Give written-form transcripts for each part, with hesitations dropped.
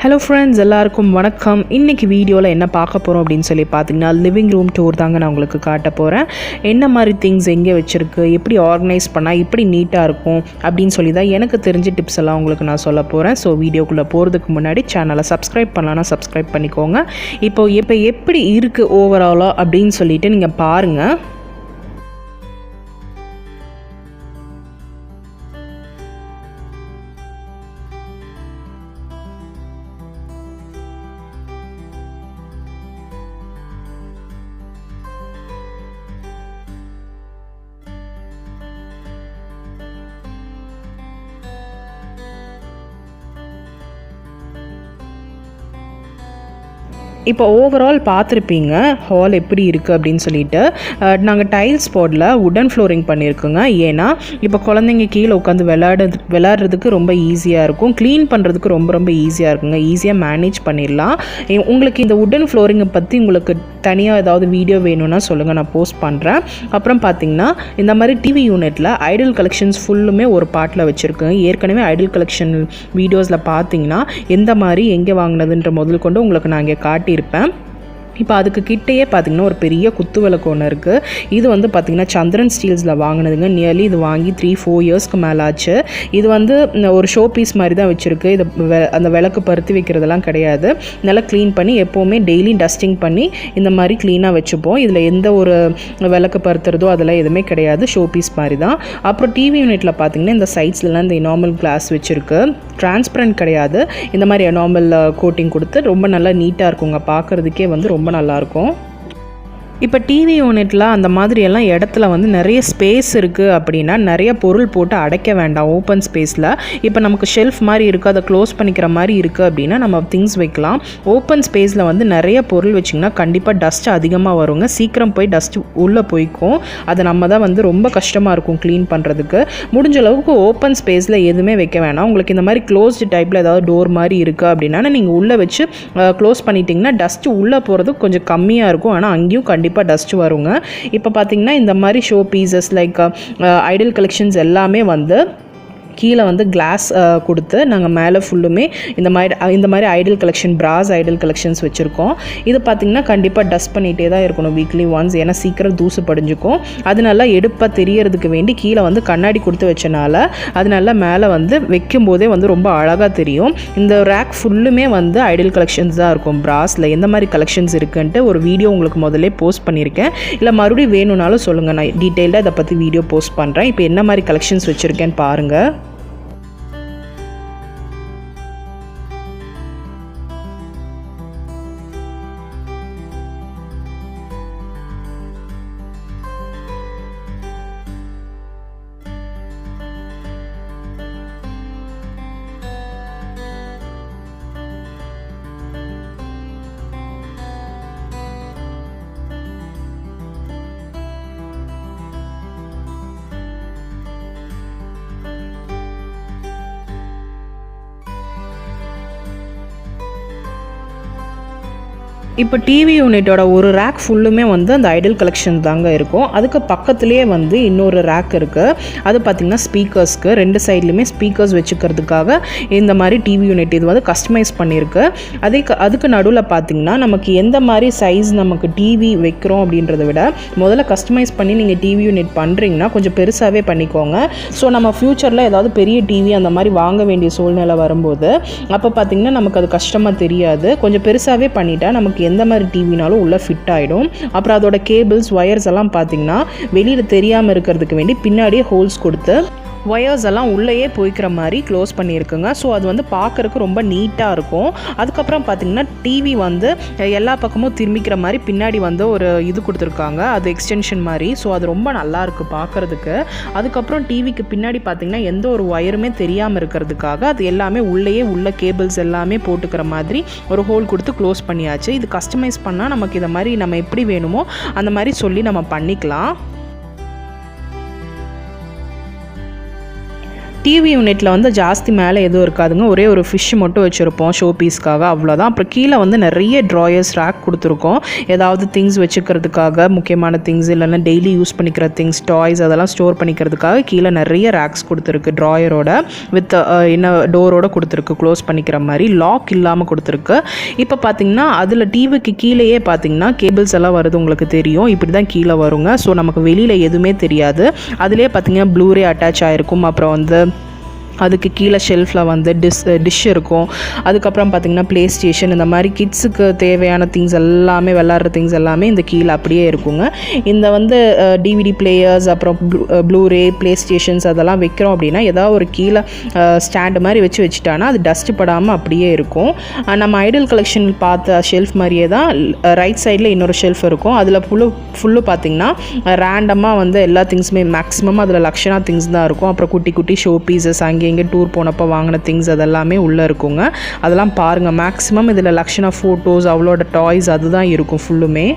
Hello friends, எல்லாருக்கும் வணக்கம். இன்றைக்கி வீடியோவில் என்ன பார்க்க போகிறோம் அப்படின்னு சொல்லி பார்த்தீங்கன்னா, லிவிங் ரூம் டூர் தாங்க நான் உங்களுக்கு காட்ட போகிறேன். என்ன மாதிரி திங்ஸ் எங்கே வச்சுருக்கு, எப்படி ஆர்கனைஸ் பண்ணால் எப்படி நீட்டாக இருக்கும் அப்படின்னு சொல்லி தான் எனக்கு தெரிஞ்ச டிப்ஸ் எல்லாம் உங்களுக்கு நான் சொல்ல போகிறேன். ஸோ வீடியோக்குள்ளே போகிறதுக்கு முன்னாடி சேனலை சப்ஸ்கிரைப் பண்ணலான்னா சப்ஸ்கிரைப் பண்ணிக்கோங்க. இப்போ எப்படி இருக்குது ஓவராலாக அப்படின்னு சொல்லிட்டு நீங்கள் பாருங்கள். இப்போ ஓவரால் பார்த்துருப்பீங்க ஹால் எப்படி இருக்குது அப்படின்னு சொல்லிட்டு. நாங்கள் டைல்ஸ் போர்டில் உடன் ஃப்ளோரிங் பண்ணியிருக்கோங்க. ஏன்னா இப்போ குழந்தைங்க கீழே உட்காந்து விளையாடுறதுக்கு ரொம்ப ஈஸியாக இருக்கும், க்ளீன் பண்ணுறதுக்கு ரொம்ப ஈஸியாக இருக்குங்க. ஈஸியாக மேனேஜ் பண்ணிடலாம். உங்களுக்கு இந்த உடன் ஃப்ளோரிங்கை பற்றி உங்களுக்கு தனியாக ஏதாவது வீடியோ வேணும்னா சொல்லுங்கள், நான் போஸ்ட் பண்ணுறேன். அப்புறம் பார்த்திங்கன்னா இந்த மாதிரி டிவி யூனிட்டில் ஐடல் கலெக்ஷன்ஸ் ஃபுல்லுமே ஒரு பார்ட்டில் வச்சுருக்குங்க. ஏற்கனவே ஐடல் கலெக்ஷன் வீடியோஸில் பார்த்தீங்கன்னா எந்த மாதிரி எங்கே வாங்கினதுன்ற முதல் கொண்டு உங்களுக்கு நான் இங்கே காட்டியிருப்பேன். இப்போ அதுக்கு கிட்டேயே பார்த்திங்கன்னா ஒரு பெரிய குத்து விளக்கு ஒன்று இருக்குது. இது வந்து பார்த்திங்கன்னா சந்திரன் ஸ்டீல்ஸில் வாங்கினதுங்க. நியர்லி இது வாங்கி 3-4 இயர்ஸ்க்கு மேலே ஆச்சு. இது வந்து ஒரு ஷோ பீஸ் மாதிரி தான் வச்சுருக்கு. இது அந்த விளக்கு பருத்தி வைக்கிறதெல்லாம் கிடையாது. நல்லா க்ளீன் பண்ணி எப்போவுமே டெய்லி டஸ்டிங் பண்ணி இந்த மாதிரி க்ளீனாக வச்சுப்போம். இதில் எந்த ஒரு விளக்கு பருத்துறதோ அதெல்லாம் எதுவுமே கிடையாது, ஷோ பீஸ் மாதிரி தான். அப்புறம் டிவி யூனிட்டில் பார்த்திங்கன்னா இந்த சைட்ஸ்லாம் இந்த எனாமல் கிளாஸ் வச்சுருக்கு. டிரான்ஸ்பரண்ட் கிடையாது, இந்த மாதிரி எனாமல் கோட்டிங் கொடுத்து ரொம்ப நல்லா நீட்டாக இருக்குங்க. பார்க்குறதுக்கே வந்து ரொம்ப நல்லாயிருக்கும். இப்போ டிவி யூனிட்டில் அந்த மாதிரியெல்லாம் இடத்துல வந்து நிறைய ஸ்பேஸ் இருக்குது அப்படின்னா நிறைய பொருள் போட்டு அடைக்க வேண்டாம். ஓப்பன் ஸ்பேஸில் இப்போ நமக்கு ஷெல்ஃப் மாதிரி இருக்குது, அதை க்ளோஸ் பண்ணிக்கிற மாதிரி இருக்குது அப்படின்னா நம்ம திங்ஸ் வைக்கலாம். ஓப்பன் ஸ்பேஸில் வந்து நிறைய பொருள் வச்சிங்கன்னா கண்டிப்பாக டஸ்ட் அதிகமாக வருங்க. சீக்கிரம் போய் டஸ்ட் உள்ளே போய்க்கும். அதை நம்ம தான் வந்து ரொம்ப கஷ்டமாக இருக்கும் க்ளீன் பண்ணுறதுக்கு. முடிஞ்ச அளவுக்கு ஓப்பன் ஸ்பேஸில் எதுவுமே வைக்க வேணாம். உங்களுக்கு இந்த மாதிரி க்ளோஸ்டு டைப்பில் ஏதாவது டோர் மாதிரி இருக்குது அப்படின்னா நீங்கள் உள்ளே வச்சு க்ளோஸ் பண்ணிட்டீங்கன்னா டஸ்ட்டு உள்ளே போகிறது கொஞ்சம் கம்மியாக இருக்கும். ஆனால் அங்கேயும் கண்டிப்பாக டஸ்ட் வருங்க. இப்போ பார்த்தீங்கன்னா இந்த மாதிரி show pieces like Idol collections எல்லாமே வந்து கீழே வந்து கிளாஸ் கொடுத்து நாங்கள் மேலே ஃபுல்லுமே இந்த மாதிரி ஐடல் கலெக்ஷன் பிராஸ் ஐடல் கலெக்ஷன்ஸ் வச்சுருக்கோம். இது பார்த்திங்கன்னா கண்டிப்பாக டஸ்ட் பண்ணிகிட்டே தான் இருக்கணும் வீக்லி ஒன்ஸ். ஏன்னா சீக்கிரம் தூசு படிஞ்சுக்கும். அதனால எடுப்பாக தெரியறதுக்கு வேண்டி கீழே வந்து கண்ணாடி கொடுத்து வச்சனால அதனால மேலே வந்து வைக்கும் போதே வந்து ரொம்ப அழகாக தெரியும். இந்த ரேக் ஃபுல்லுமே வந்து ஐடல் கலெக்ஷன்ஸ் தான் இருக்கும். பிராஸில் எந்த மாதிரி கலெக்ஷன்ஸ் இருக்குன்ட்டு ஒரு வீடியோ உங்களுக்கு முதல்ல போஸ்ட் பண்ணியிருக்கேன். இல்லை மறுபடியும் வேணும்னாலும் சொல்லுங்கள், நான் டீட்டெயில்டாக இதை பற்றி வீடியோ போஸ்ட் பண்ணுறேன். இப்போ என்ன மாதிரி கலெக்ஷன்ஸ் வச்சுருக்கேன்னு பாருங்கள். இப்போ டிவி யூனிட்டோட ஒரு ரேக் ஃபுல்லுமே வந்து அந்த ஐடல் கலெக்ஷன் தாங்க இருக்கும். அதுக்கு பக்கத்துலேயே வந்து இன்னொரு ரேக் இருக்குது. அது பார்த்திங்கன்னா ஸ்பீக்கர்ஸ்க்கு 2 சைட்லையுமே ஸ்பீக்கர்ஸ் வச்சுக்கிறதுக்காக இந்த மாதிரி டிவி யூனிட் இது வந்து கஸ்டமைஸ் பண்ணியிருக்கு. அதுக்கு நடுவில் பார்த்திங்கன்னா நமக்கு எந்த மாதிரி சைஸ் நமக்கு டிவி வைக்கிறோம் அப்படின்றத விட முதல்ல கஸ்டமைஸ் பண்ணி நீங்கள் டிவி யூனிட் பண்ணுறீங்கன்னா கொஞ்சம் பெருசாகவே பண்ணிக்கோங்க. ஸோ நம்ம ஃப்யூச்சரில் ஏதாவது பெரிய டிவி அந்த மாதிரி வாங்க வேண்டிய சூழ்நிலை வரும்போது அப்போ பார்த்திங்கன்னா நமக்கு அது கஷ்டமாக தெரியாது. கொஞ்சம் பெருசாகவே பண்ணிட்டா நமக்கு எந்த மாதிரி டிவினாலும் உள்ளே ஃபிட் ஆகிடும். அப்புறம் அதோட கேபிள்ஸ் ஒயர்ஸ் எல்லாம் பார்த்திங்கன்னா வெளியில் தெரியாமல் இருக்கிறதுக்கு வேண்டி பின்னாடியே ஹோல்ஸ் கொடுத்து ஒயர்ஸ் எல்லாம் உள்ளேயே போய்க்கிற மாதிரி க்ளோஸ் பண்ணியிருக்குங்க. ஸோ அது வந்து பார்க்குறதுக்கு ரொம்ப நீட்டாக இருக்கும். அதுக்கப்புறம் பார்த்திங்கன்னா டிவி வந்து எல்லா பக்கமும் திரும்பிக்கிற மாதிரி பின்னாடி வந்து ஒரு இது கொடுத்துருக்காங்க, அது எக்ஸ்டென்ஷன் மாதிரி. ஸோ அது ரொம்ப நல்லாயிருக்கு பார்க்குறதுக்கு. அதுக்கப்புறம் டிவிக்கு பின்னாடி பார்த்திங்கன்னா எந்த ஒரு ஒயருமே தெரியாமல் இருக்கிறதுக்காக அது எல்லாமே உள்ளேயே உள்ள கேபிள்ஸ் எல்லாமே போட்டுக்கிற மாதிரி ஒரு ஹோல் கொடுத்து க்ளோஸ் பண்ணியாச்சு. இது கஸ்டமைஸ் பண்ணால் நமக்கு இதை மாதிரி நம்ம எப்படி வேணுமோ அந்த மாதிரி சொல்லி நம்ம பண்ணிக்கலாம். டிவி யூனிட்டில் வந்து ஜாஸ்தி மேலே எதுவும் இருக்காதுங்க, ஒரே ஒரு ஃபிஷ் மட்டும் வச்சுருப்போம் ஷோ பீஸ்க்காக, அவ்வளோதான். அப்புறம் கீழே வந்து நிறைய ட்ராயர்ஸ் ரேக் கொடுத்துருக்கோம், ஏதாவது திங்ஸ் வச்சுக்கிறதுக்காக, முக்கியமான திங்ஸ் இல்லைன்னா டெய்லி யூஸ் பண்ணிக்கிற திங்ஸ், டாய்ஸ் அதெல்லாம் ஸ்டோர் பண்ணிக்கிறதுக்காக கீழே நிறைய ரேக்ஸ் கொடுத்துருக்கு, ட்ராயரோட வித் என்ன டோரோட கொடுத்துருக்கு, க்ளோஸ் பண்ணிக்கிற மாதிரி, லாக் இல்லாமல் கொடுத்துருக்கு. இப்போ பார்த்தீங்கன்னா அதில் டிவிக்கு கீழேயே பார்த்தீங்கன்னா கேபிள்ஸ் எல்லாம் வருது, உங்களுக்கு தெரியும், இப்படி தான் கீழே வருங்க. ஸோ நமக்கு வெளியில் எதுவுமே தெரியாது. அதிலே பார்த்தீங்கன்னா ப்ளூரே அட்டாச் ஆகிருக்கும். அப்புறம் வந்து அதுக்கு கீழே ஷெல்ஃபில் வந்து டிஷ் இருக்கும். அதுக்கப்புறம் பார்த்திங்கன்னா ப்ளே ஸ்டேஷன், இந்த மாதிரி கிட்ஸுக்கு தேவையான திங்ஸ் எல்லாமே, விளாட்ற திங்ஸ் எல்லாமே இந்த கீழே அப்படியே இருக்குங்க. இந்த வந்து டிவிடி பிளேயர்ஸ், அப்புறம் ப்ளூரே, ப்ளே ஸ்டேஷன்ஸ் அதெல்லாம் வைக்கிறோம் அப்படின்னா ஏதாவது ஒரு கீழே ஸ்டாண்டு மாதிரி வச்சுட்டானா அது டஸ்ட்டு படாமல் அப்படியே இருக்கும். நம்ம ஐடல் கலெக்ஷன் பார்த்த ஷெல்ஃப் மாதிரியே தான் ரைட் சைடில் இன்னொரு ஷெல்ஃப் இருக்கும். அதில் ஃபுல்லு பார்த்திங்கன்னா ரேண்டமாக வந்து எல்லா திங்ஸுமே மேக்ஸிமம் அதில் லக்ஷனா திங்ஸ் தான் இருக்கும். அப்புறம் குட்டி குட்டி ஷோ பீசஸ், அங்கே எங்கே டூர் போனப்போ வாங்கின திங்ஸ் அதெல்லாமே உள்ளே இருக்குங்க. அதெல்லாம் பாருங்கள், மேக்ஸிமம் இதில் லக்ஷனா ஃபோட்டோஸ், அவளோட டாய்ஸ் அதுதான் இருக்கும் ஃபுல்லுமே.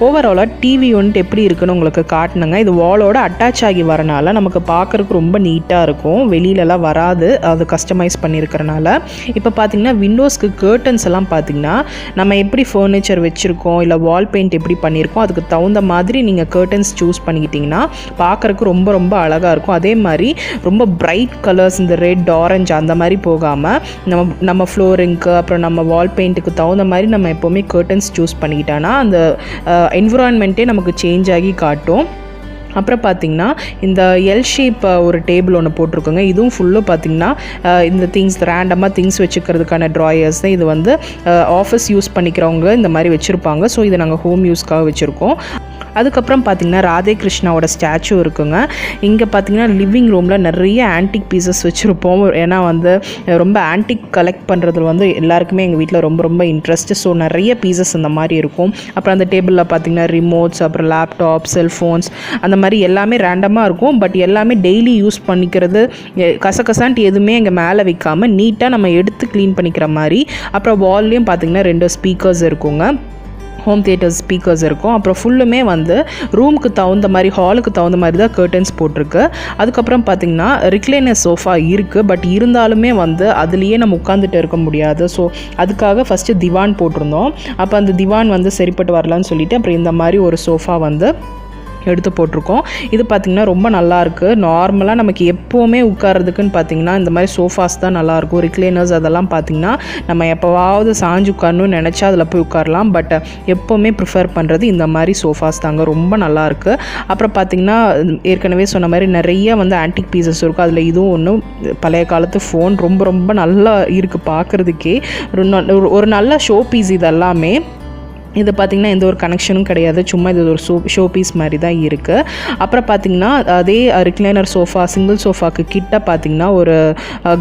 ஓவராலாக டிவி யூனிட் எப்படி இருக்குன்னு உங்களுக்கு காட்டணுங்க. இது வாலோட அட்டாச் ஆகி வரனால நமக்கு பார்க்குறதுக்கு ரொம்ப நீட்டாக இருக்கும், வெளியிலலாம் வராது, அது கஸ்டமைஸ் பண்ணியிருக்கிறனால. இப்போ பார்த்திங்கன்னா விண்டோஸ்க்கு கர்டன்ஸ் எல்லாம் பார்த்திங்கன்னா நம்ம எப்படி ஃபர்னிச்சர் வச்சுருக்கோம் இல்லை வால் பெயிண்ட் எப்படி பண்ணியிருக்கோம் அதுக்கு தகுந்த மாதிரி நீங்கள் கர்டன்ஸ் சூஸ் பண்ணிக்கிட்டிங்கன்னா பார்க்குறதுக்கு ரொம்ப ரொம்ப அழகாக இருக்கும். அதே மாதிரி ரொம்ப பிரைட் கலர்ஸ், இந்த ரெட், ஆரஞ்சு அந்த மாதிரி போகாமல் நம்ம ஃப்ளோரிங்க்கு அப்புறம் நம்ம வால் பெயிண்ட்டுக்கு தகுந்த மாதிரி நம்ம எப்போவுமே கர்டன்ஸ் சூஸ் பண்ணிக்கிட்டோன்னா அந்த என்விரான்மெண்ட்டே நமக்கு சேஞ்ச் ஆகி காட்டும். அப்புறம் பார்த்திங்கன்னா இந்த எல் ஷேப் ஒரு டேபிள் ஒன்று போட்டிருக்கோங்க. இதுவும் ஃபுல்லும் பார்த்திங்கன்னா இந்த திங்ஸ் ரேண்டமாக திங்ஸ் வச்சுக்கிறதுக்கான ட்ராயர்ஸ் தான். இது வந்து ஆஃபீஸ் யூஸ் பண்ணிக்கிறவங்க இந்த மாதிரி வச்சுருப்பாங்க. ஸோ இதை நாங்கள் ஹோம் யூஸ்க்காக வச்சுருக்கோம். அதுக்கப்புறம் பார்த்திங்கன்னா ராதே கிருஷ்ணாவோட ஸ்டாச்சு இருக்குங்க. இங்கே பார்த்திங்கன்னா லிவிங் ரூமில் நிறைய ஆன்டிக் பீசஸ் வச்சுருப்போம். ஏன்னா வந்து ரொம்ப ஆன்டிக் கலெக்ட் பண்ணுறதுல வந்து எல்லாருக்குமே எங்கள் வீட்டில் ரொம்ப ரொம்ப இன்ட்ரெஸ்ட்டு. ஸோ நிறைய பீசஸ் இந்த மாதிரி இருக்கும். அப்புறம் அந்த டேபிளில் பார்த்திங்கன்னா ரிமோட்ஸ், அப்புறம் லேப்டாப், செல்ஃபோன்ஸ் அந்த மாதிரி எல்லாமே ரேண்டமாக இருக்கும். பட் எல்லாமே டெய்லி யூஸ் பண்ணிக்கிறது, கசகசான்ட்டு எதுவுமே எங்கள் மேலே வைக்காமல் நீட்டாக நம்ம எடுத்து க்ளீன் பண்ணிக்கிற மாதிரி. அப்புறம் வால்லையும் பார்த்திங்கன்னா 2 ஸ்பீக்கர்ஸ் இருக்குங்க, ஹோம் தியேட்டர் ஸ்பீக்கர்ஸ் இருக்கும். அப்புறம் ஃபுல்லுமே வந்து ரூமுக்கு தகுந்த மாதிரி, ஹாலுக்கு தகுந்த மாதிரி தான் கர்டன்ஸ் போட்டிருக்கு. அதுக்கப்புறம் பார்த்திங்கன்னா ரிக்ளைனர் சோஃபா இருக்குது. பட் இருந்தாலுமே வந்து அதுலேயே நம்ம உட்காந்துட்டு இருக்க முடியாது. ஸோ அதுக்காக ஃபஸ்ட்டு திவான் போட்டிருந்தோம். அப்போ அந்த திவான் வந்து சரிப்பட்டு வரலான்னு சொல்லிவிட்டு அப்புறம் இந்த மாதிரி ஒரு சோஃபா வந்து எடுத்து போட்டிருக்கோம். இது பார்த்திங்கன்னா ரொம்ப நல்லாயிருக்கு. நார்மலாக நமக்கு எப்போவுமே உட்கார்றதுக்குன்னு பார்த்திங்கன்னா இந்த மாதிரி சோஃபாஸ் தான் நல்லாயிருக்கும். ரிக்ளைனர்ஸ் அதெல்லாம் பார்த்திங்கன்னா நம்ம எப்போவாவது சாஞ்சு உட்காரணும்னு நினச்சா அதில் போய் உட்காரலாம். பட் எப்போவுமே ப்ரிஃபர் பண்ணுறது இந்த மாதிரி சோஃபாஸ் தாங்க, ரொம்ப நல்லாயிருக்கு. அப்புறம் பார்த்திங்கன்னா ஏற்கனவே சொன்ன மாதிரி நிறைய வந்து ஆன்டிக் பீசஸ் இருக்கும். அதில் இதுவும் ஒன்று பழைய காலத்து ஃபோன், ரொம்ப ரொம்ப நல்லா இருக்குது பார்க்குறதுக்கே. ஒரு நல்ல ஷோ பீஸ் இதெல்லாமே. இது பார்த்திங்கன்னா எந்த ஒரு கனெக்ஷனும் கிடையாது, சும்மா இது ஒரு ஷோ பீஸ் மாதிரி தான் இருக்குது. அப்புறம் பார்த்திங்கன்னா அதே ரிக்ளைனர் சோஃபா, சிங்கிள் சோஃபாக்கு கிட்ட பார்த்திங்கன்னா ஒரு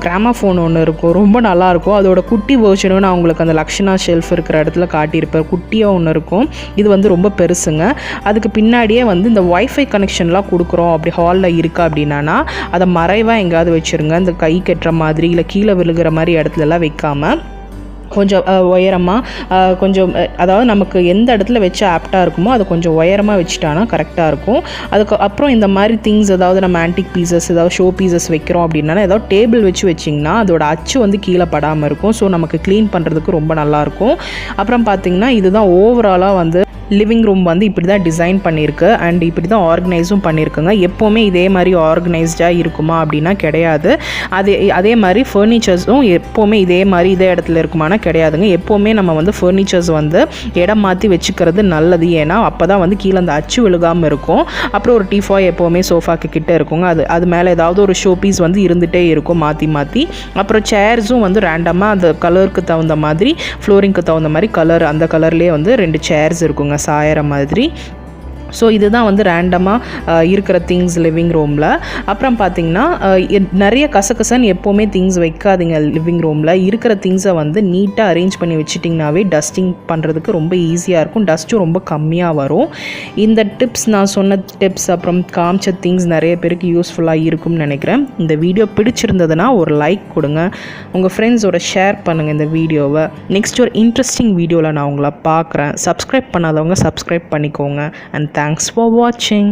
கிராமஃபோன் ஒன்று இருக்கும், ரொம்ப நல்லாயிருக்கும். அதோட குட்டி வேர்ஷனும் நான் உங்களுக்கு அந்த லக்ஷனா ஷெல்ஃப் இருக்கிற இடத்துல காட்டியிருப்பேன், குட்டியாக ஒன்று இருக்கும். இது வந்து ரொம்ப பெருசுங்க. அதுக்கு பின்னாடியே வந்து இந்த ஒய்ஃபை கனெக்ஷன்லாம் கொடுக்குறோம் அப்படி ஹாலில் இருக்கா அப்படின்னா அதை மறைவாக எங்கேயாவது வச்சுருங்க. இந்த கை கட்டுற மாதிரி இல்லை கீழே விழுகிற மாதிரி இடத்துலலாம் வைக்காமல் கொஞ்சம் உயரமாக, கொஞ்சம் அதாவது நமக்கு எந்த இடத்துல வச்சு ஆப்டாக இருக்குமோ அதை கொஞ்சம் உயரமாக வச்சுட்டானா கரெக்டாக இருக்கும். அதுக்கு அப்புறம் இந்த மாதிரி திங்ஸ் ஏதாவது நம்ம ஆன்டிக் பீசஸ், ஏதாவது ஷோ பீசஸ் வைக்கிறோம் அப்படின்னா ஏதாவது டேபிள் வச்சு வச்சிங்கன்னா அதோட அச்சு வந்து கீழே படாமல் இருக்கும். ஸோ நமக்கு க்ளீன் பண்ணுறதுக்கு ரொம்ப நல்லாயிருக்கும். அப்புறம் பார்த்திங்கன்னா இதுதான் ஓவராலாக வந்து லிவிங் ரூம் வந்து இப்படி தான் டிசைன் பண்ணியிருக்கு அண்ட் இப்படி தான் ஆர்கனைஸும் பண்ணியிருக்குங்க. எப்போவுமே இதே மாதிரி ஆர்கனைஸ்டாக இருக்குமா அப்படின்னா கிடையாது. அதே மாதிரி ஃபர்னிச்சர்ஸும் எப்போவுமே இதே மாதிரி இதே இடத்துல இருக்குமானா கிடையாதுங்க. எப்போவுமே நம்ம வந்து ஃபர்னிச்சர்ஸ் வந்து இடம் மாற்றி வச்சுக்கிறது நல்லது. ஏன்னா அப்போ தான் வந்து கீழே அந்த அச்சு விழுகாமல் இருக்கும். அப்புறம் ஒரு டீஃபாய் எப்போவுமே சோஃபாக்கு கிட்டே இருக்குங்க. அது மேலே ஏதாவது ஒரு ஷோ பீஸ் வந்து இருந்துகிட்டே இருக்கும் மாற்றி மாற்றி. அப்புறம் சேர்ஸும் வந்து ரேண்டமாக அந்த கலருக்கு தகுந்த மாதிரி, ஃப்ளோரிங்க்கு தகுந்த மாதிரி கலர், அந்த கலர்லேயே வந்து 2 சேர்ஸ் இருக்குங்க சாயற மாதிரி. ஸோ இதுதான் வந்து ரேண்டமாக இருக்கிற திங்ஸ் லிவிங் ரூமில். அப்புறம் பார்த்திங்கன்னா நிறைய கசகசன்னு எப்போவுமே திங்ஸ் வைக்காதீங்க லிவிங் ரூமில். இருக்கிற திங்ஸை வந்து நீட்டாக அரேஞ்ச் பண்ணி வச்சிட்டிங்கனாவே டஸ்டிங் பண்ணுறதுக்கு ரொம்ப ஈஸியாக இருக்கும், டஸ்ட்டும் ரொம்ப கம்மியாக வரும். இந்த டிப்ஸ், நான் சொன்ன டிப்ஸ் அப்புறம் காமிச்ச திங்ஸ் நிறைய பேருக்கு யூஸ்ஃபுல்லாக இருக்கும்னு நினைக்கிறேன். இந்த வீடியோ பிடிச்சிருந்ததுன்னா ஒரு லைக் கொடுங்க, உங்கள் ஃப்ரெண்ட்ஸோட ஷேர் பண்ணுங்கள் இந்த வீடியோவை. நெக்ஸ்ட் ஒரு இன்ட்ரெஸ்டிங் வீடியோவில் நான் உங்களை பார்க்குறேன். சப்ஸ்கிரைப் பண்ணாதவங்க சப்ஸ்கிரைப் பண்ணிக்கோங்க. And thanks for watching.